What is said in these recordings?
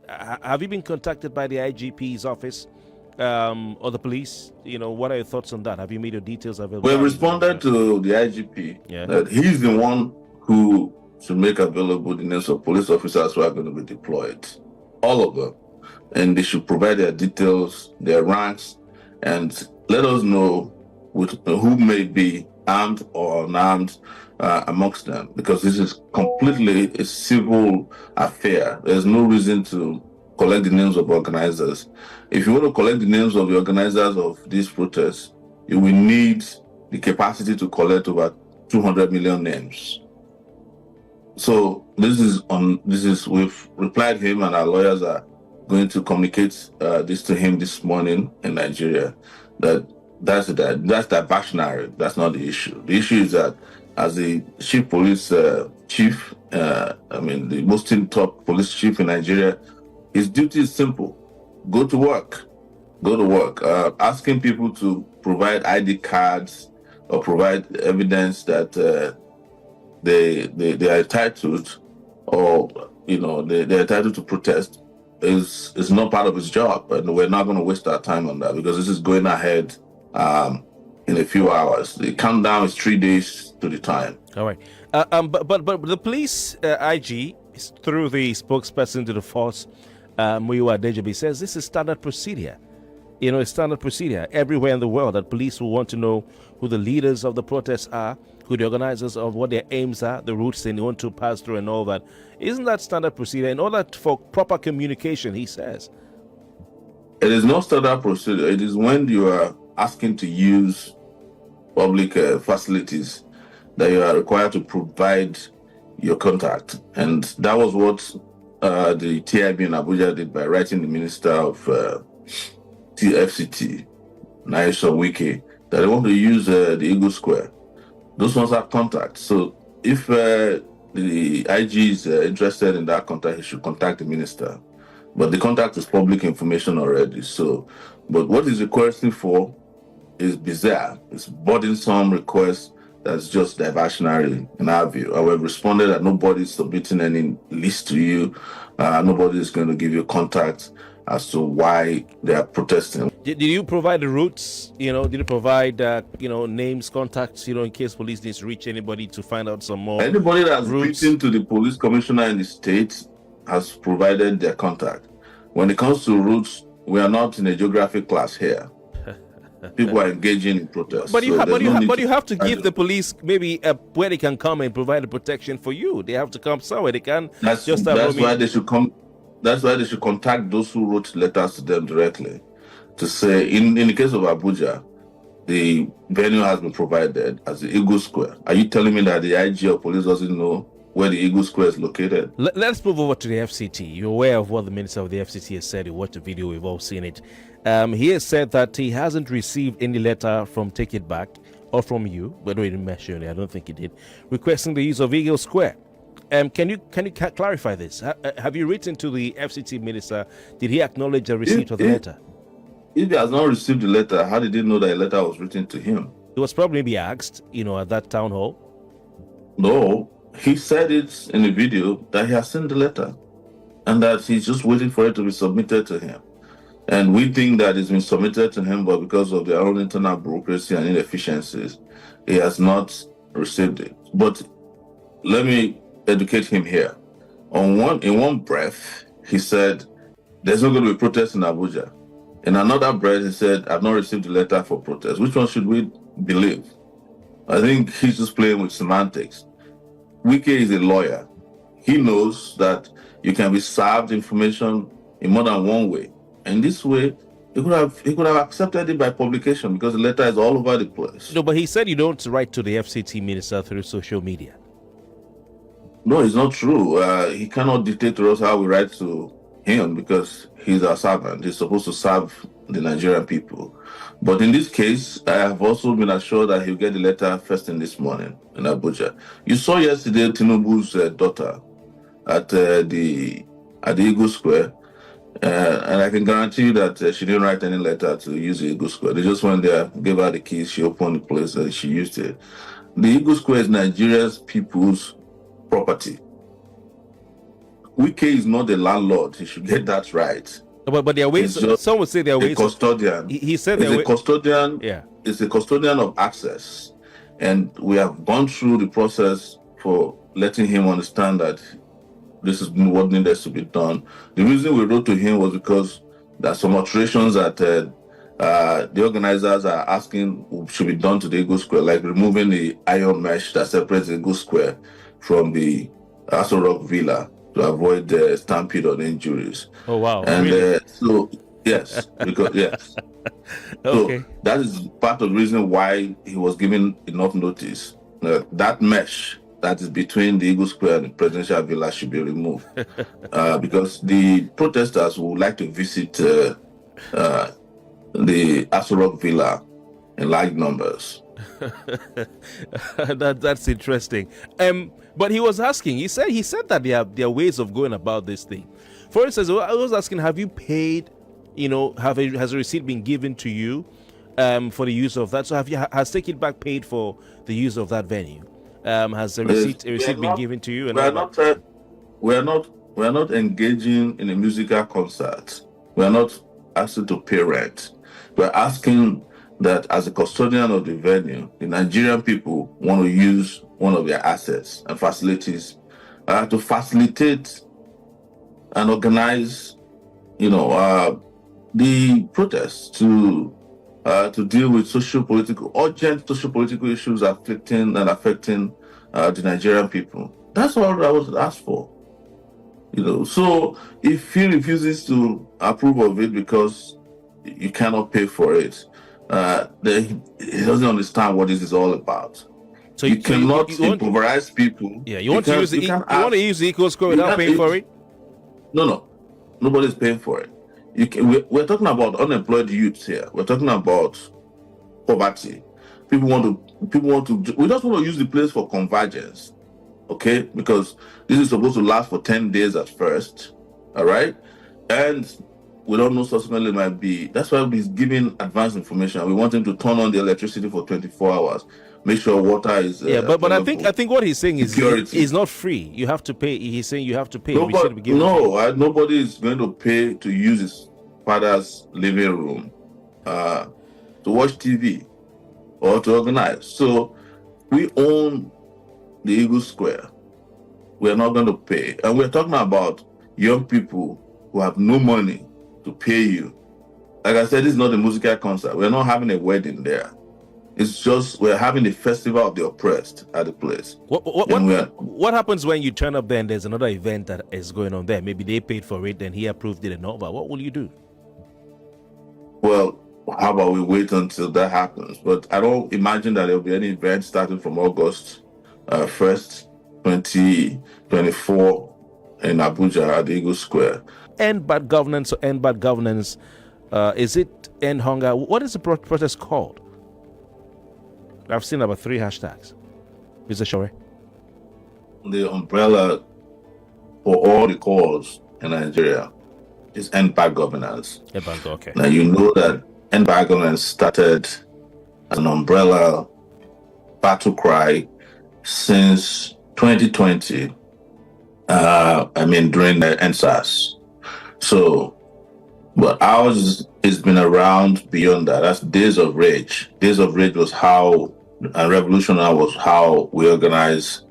Have you been contacted by the IGP's office or the police? What are your thoughts on that? Have you made your details available? We responded to the IGP that he's the one who should make available the names of police officers who are going to be deployed, all of them, and they should provide their details, their ranks, and let us know who may be armed or unarmed amongst them, because this is completely a civil affair. There's no reason to collect the names of organizers. If you want to collect the names of the organizers of these protests, you will need the capacity to collect over 200 million names. So we've replied him, and our lawyers are going to communicate this to him this morning in Nigeria. That's diversionary. That's not the issue. The issue is that as the chief police chief, the most top police chief in Nigeria, his duty is simple: go to work. Asking people to provide ID cards or provide evidence that they are entitled, or they're entitled to protest, is not part of his job, and we're not going to waste our time on that, because this is going ahead in a few hours. The countdown is 3 days to the time. All right, but the police IG, through the spokesperson to the force, Muyiwa Adejobi, says this is standard procedure. It's standard procedure everywhere in the world that police will want to know who the leaders of the protests are, who the organizers of what their aims are, the routes they want to pass through, and all that. Isn't that standard procedure in order for proper communication, he says? It is not standard procedure. It is when you are asking to use public facilities that you are required to provide your contact. And that was what the TIB in Abuja did by writing the Minister of FCT, Wike, that they want to use the Eagle Square. Those ones are contacts. So if the IG is interested in that contact, he should contact the minister. But the contact is public information already. But what he's requesting for is bizarre. It's burdensome request that's just diversionary in our view. And we've responded that nobody's submitting any list to you. Nobody is going to give you contact as to why they are protesting. Did you provide the routes? Did you provide names, contacts? In case police needs to reach anybody to find out some more. Anybody that's written to the police commissioner in the state has provided their contact. When it comes to routes, we are not in a geography class here. People are engaging in protests. But you have to give the police maybe where they can come and provide the protection for you. They have to come somewhere. They can't That's why they should come. That's why they should contact those who wrote letters to them directly to say, in the case of Abuja, the venue has been provided as the Eagle Square. Are you telling me that the IG of police doesn't know where the Eagle Square is located? Let's move over to the FCT. You're aware of what the Minister of the FCT has said. You watched the video, we've all seen it. He has said that he hasn't received any letter from Take It Back or from you, but we didn't mention it, I don't think he did, requesting the use of Eagle Square. Can you clarify this? Have you written to the FCT minister? Did he acknowledge the receipt of the letter? If he has not received the letter, how did he know that a letter was written to him? He was probably maybe asked, at that town hall. No, he said it in the video that he has sent the letter and that he's just waiting for it to be submitted to him. And we think that it's been submitted to him, but because of their own internal bureaucracy and inefficiencies, he has not received it. But let me educate him here. In one breath, he said, there's not going to be protest in Abuja. In another breath, he said, I've not received a letter for protest. Which one should we believe? I think he's just playing with semantics. Wike is a lawyer. He knows that you can be served information in more than one way. And this way, he could have accepted it by publication, because the letter is all over the place. No, but he said you don't write to the FCT minister through social media. No, it's not true. He cannot dictate to us how we write to him, because he's our servant. He's supposed to serve the Nigerian people. But in this case, I have also been assured that he'll get the letter first thing this morning in Abuja. You saw yesterday Tinubu's daughter at the Eagle Square, and I can guarantee you that she didn't write any letter to use the Eagle Square. They just went there, gave her the keys, she opened the place, and she used it. The Eagle Square is Nigeria's people's property. Wike is not the landlord. He should get that right. But there are ways. Some would say there are ways. Custodian. He said it's a custodian. Yeah. It's a custodian of access, and we have gone through the process for letting him understand that this is what needed to be done. The reason we wrote to him was because there are some alterations that the organizers are asking should be done to the Eagle Square, like removing the iron mesh that separates the Eagle Square from the Aso Rock Villa to avoid the stampede or injuries. Oh wow! And really? So yes, because yes. Okay. So that is part of the reason why he was given enough notice. That mesh that is between the Eagle Square and the Presidential Villa should be removed because the protesters would like to visit the Aso Rock Villa in large numbers. That's interesting. But he was asking. He said that there are ways of going about this thing. For instance, I was asking, have you paid? Has a receipt been given to you for the use of that? So has Take It Back paid for the use of that venue? Has a receipt been given to you? And we are not engaging in a musical concert. We are not asking to pay rent. We are asking that as a custodian of the venue, the Nigerian people want to use one of their assets and facilities to facilitate and organize, the protests to deal with urgent social political issues affecting the Nigerian people. That's all I was asked for. So if he refuses to approve of it because you cannot pay for it, then he doesn't understand what this is all about. So you cannot improvise people. Yeah, you want to use the Eagle Square without paying for it? No, nobody's paying for it. We're talking about unemployed youths here. We're talking about poverty. People want to. We just want to use the place for convergence, okay? Because this is supposed to last for 10 days at first, all right? And we don't know subsequently might be. That's why he's giving advanced information. We want him to turn on the electricity for 24 hours. Make sure water is. But I think what he's saying is it's not free. You have to pay. He's saying you have to pay. Nobody is going to pay to use his father's living room to watch TV or to organize. So we own the Eagle Square. We're not going to pay, and we're talking about young people who have no money to pay you. Like I said, this is not a musical concert. We're not having a wedding there. It's just we're having the festival of the oppressed at the place. What happens when you turn up there and there's another event that is going on there? Maybe they paid for it and he approved it and all, but what will you do? Well, how about we wait until that happens? But I don't imagine that there'll be any event starting from August 1st, 2024 in Abuja at the Eagle Square. End bad governance or end bad governance? Is it end hunger? What is the protest called? I've seen about 3 hashtags. Mr. Sowore. The umbrella for all the calls in Nigeria is end bad governance. Okay. Now you know that end bad governance started as an umbrella battle cry since 2020. During the NSAS. So, but ours has been around beyond that. That's Days of Rage. Days of Rage was how, and Revolutionary was how we organized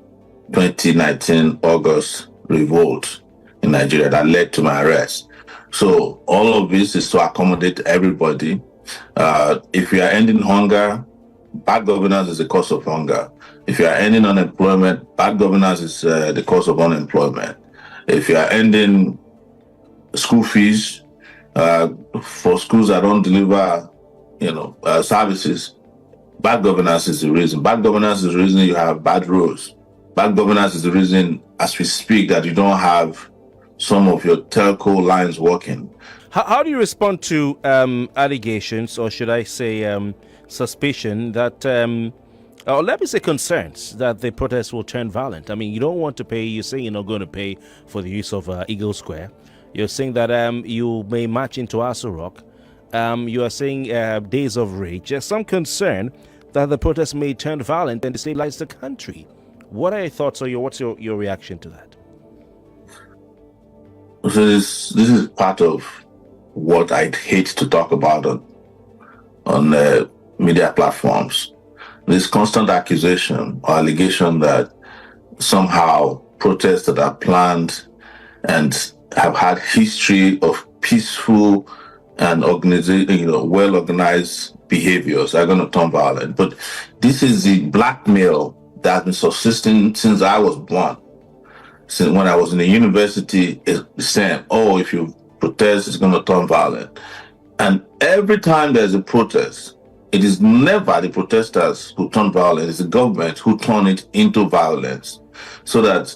2019 August revolt in Nigeria that led to my arrest. So all of this is to accommodate everybody. If you are ending hunger, bad governance is the cause of hunger. If you are ending unemployment, bad governance is the cause of unemployment. If you are ending school fees for schools that don't deliver, services, bad governance is the reason. Bad governance is the reason you have bad roads. Bad governance is the reason, as we speak, that you don't have some of your telco lines working. How do you respond to allegations, or should I say suspicion, that, or let me say concerns, that the protests will turn violent? I mean, you don't want to pay, you're saying you're not going to pay for the use of Eagle Square. You're saying that you may march into Aso Rock. You are saying Days of Rage. There's some concern that the protests may turn violent and destabilize the country. What are your thoughts, or what's your reaction to that? So this is part of what I'd hate to talk about on media platforms. This constant accusation or allegation that somehow protests that are planned and have had history of peaceful and well organized behaviors are going to turn violent. But this is the blackmail that's been subsisting since I was born. Since when I was in the university, it's saying, "Oh, if you protest, it's going to turn violent." And every time there's a protest, it is never the protesters who turn violent; it's the government who turn it into violence, so that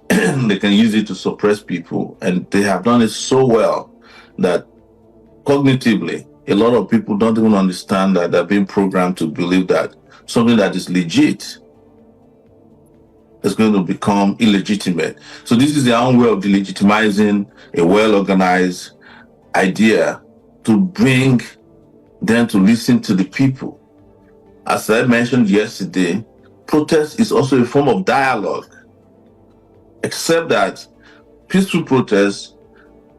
they can use it to suppress people. And they have done it so well that cognitively, a lot of people don't even understand that they're being programmed to believe that something that is legit is going to become illegitimate. So this is their own way of delegitimizing a well-organized idea to bring them to listen to the people. As I mentioned yesterday, protest is also a form of dialogue, except that peaceful protest,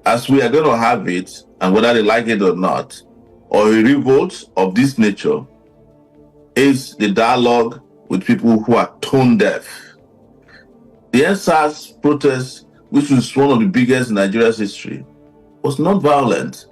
as we are going to have it, and whether they like it or not, or a revolt of this nature, is the dialogue with people who are tone deaf. The NSAS protest, which was one of the biggest in Nigeria's history, was not violent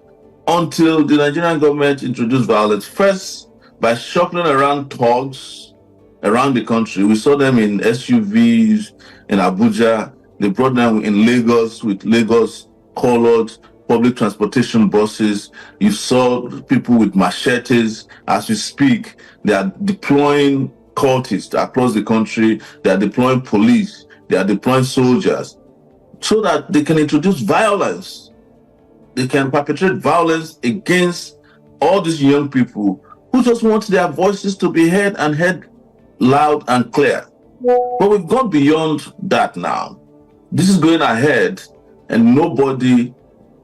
until the Nigerian government introduced violence, first by shuffling around thugs around the country. We saw them in SUVs in Abuja. They brought them in Lagos with Lagos colored public transportation buses. You saw people with machetes. As we speak, they are deploying cultists across the country. They are deploying police. They are deploying soldiers so that they can introduce violence. They can perpetrate violence against all these young people who just want their voices to be heard and heard loud and clear. But we've gone beyond that now. This is going ahead, and nobody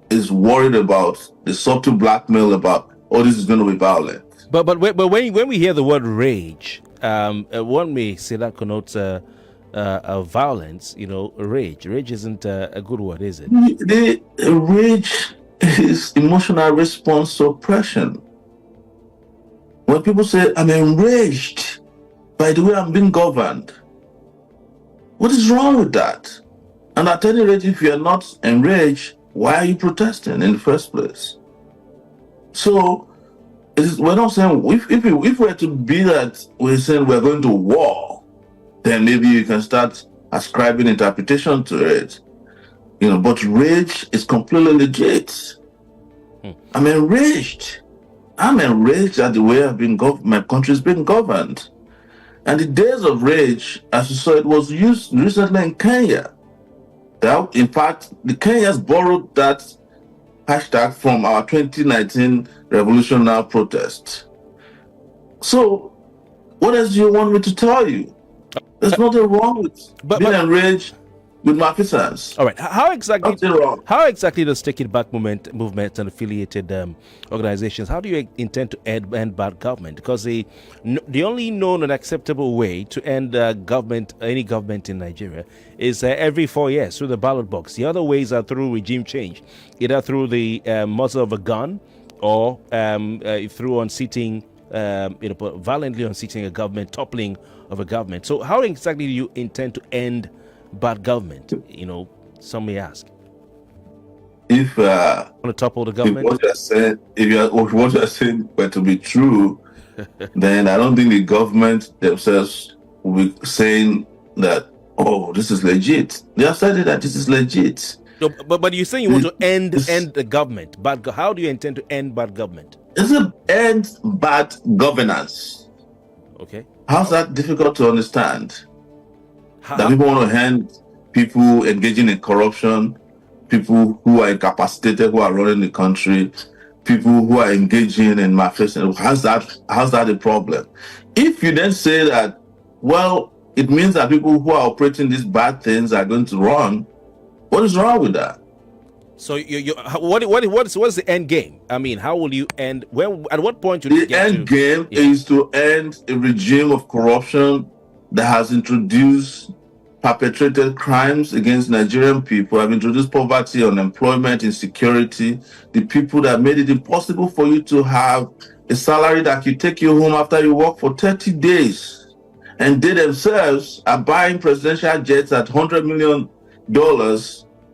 is worried about the subtle blackmail about, oh, this is going to be violent. But when we hear the word rage, one may say that connotes violence. Rage. Rage isn't a good word, is it? The rage is emotional response to oppression. When people say, "I'm enraged by the way I'm being governed," what is wrong with that? And at any rate, if you're not enraged, why are you protesting in the first place? So we're not saying, if we're to be that, we're saying we're going to war, then maybe you can start ascribing interpretation to it. But rage is completely legit. I'm enraged. I'm enraged at the way my country's been governed. And the days of rage, as you saw, it was used recently in Kenya. In fact, the Kenyans borrowed that hashtag from our 2019 Revolution Now protest. So, what else do you want me to tell you? There's nothing wrong with being enraged with Mafisans. All right. How exactly does Take It Back movement and affiliated organizations, how do you intend to end bad government? Because the only known and acceptable way to end any government in Nigeria is every 4 years through the ballot box. The other ways are through regime change, either through the muzzle of a gun or through unseating, violently unseating a government, toppling of a government. So how exactly do you intend to end bad government? Some may ask. If want to topple the government, if what you're saying were to be true, then I don't think the government themselves will be saying that, oh, this is legit. They have said that this is legit. No, but you're saying you want to end the government. But how do you intend to end bad government? It's to end bad governance. Okay. How's that difficult to understand? That people want to end people engaging in corruption, people who are incapacitated, who are running the country, people who are engaging in mafia. How's that a problem? If you then say that, well, it means that people who are operating these bad things are going to run, what is wrong with that? So what's the end game? I mean, how will you end? At what point will you get to? The end game is to end a regime of corruption that has introduced perpetrated crimes against Nigerian people, have introduced poverty, unemployment, insecurity, the people that made it impossible for you to have a salary that could take you home after you work for 30 days. And they themselves are buying presidential jets at $100 million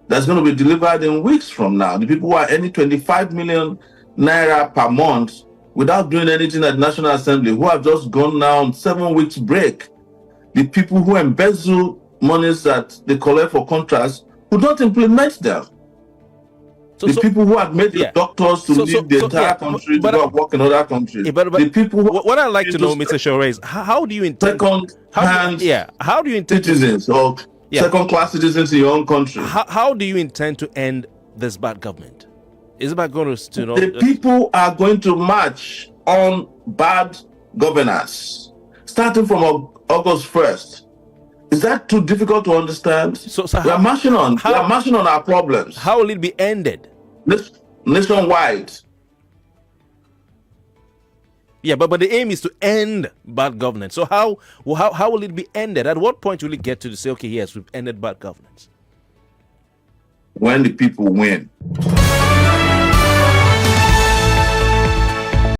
that's going to be delivered in weeks from now. The people who are earning 25 million naira per month without doing anything at the National Assembly, who have just gone now on 7 weeks break. The people who embezzle monies that they collect for contracts, who don't implement them. The people who have made the doctors to leave the entire country to go and work in other countries. The people who what I'd like to know, Mr. Sowore, is how do you intend how do you intend citizens or second-class citizens in your own country? How do you intend to end this bad government? Is it about going to the people are going to march on bad governance starting from August 1st. Is that too difficult to understand? So we are marching on our problems. How will it be ended? Nationwide. Yeah, but the aim is to end bad governance. So how will it be ended? At what point will it get to say, okay, yes, we've ended bad governance? When the people win.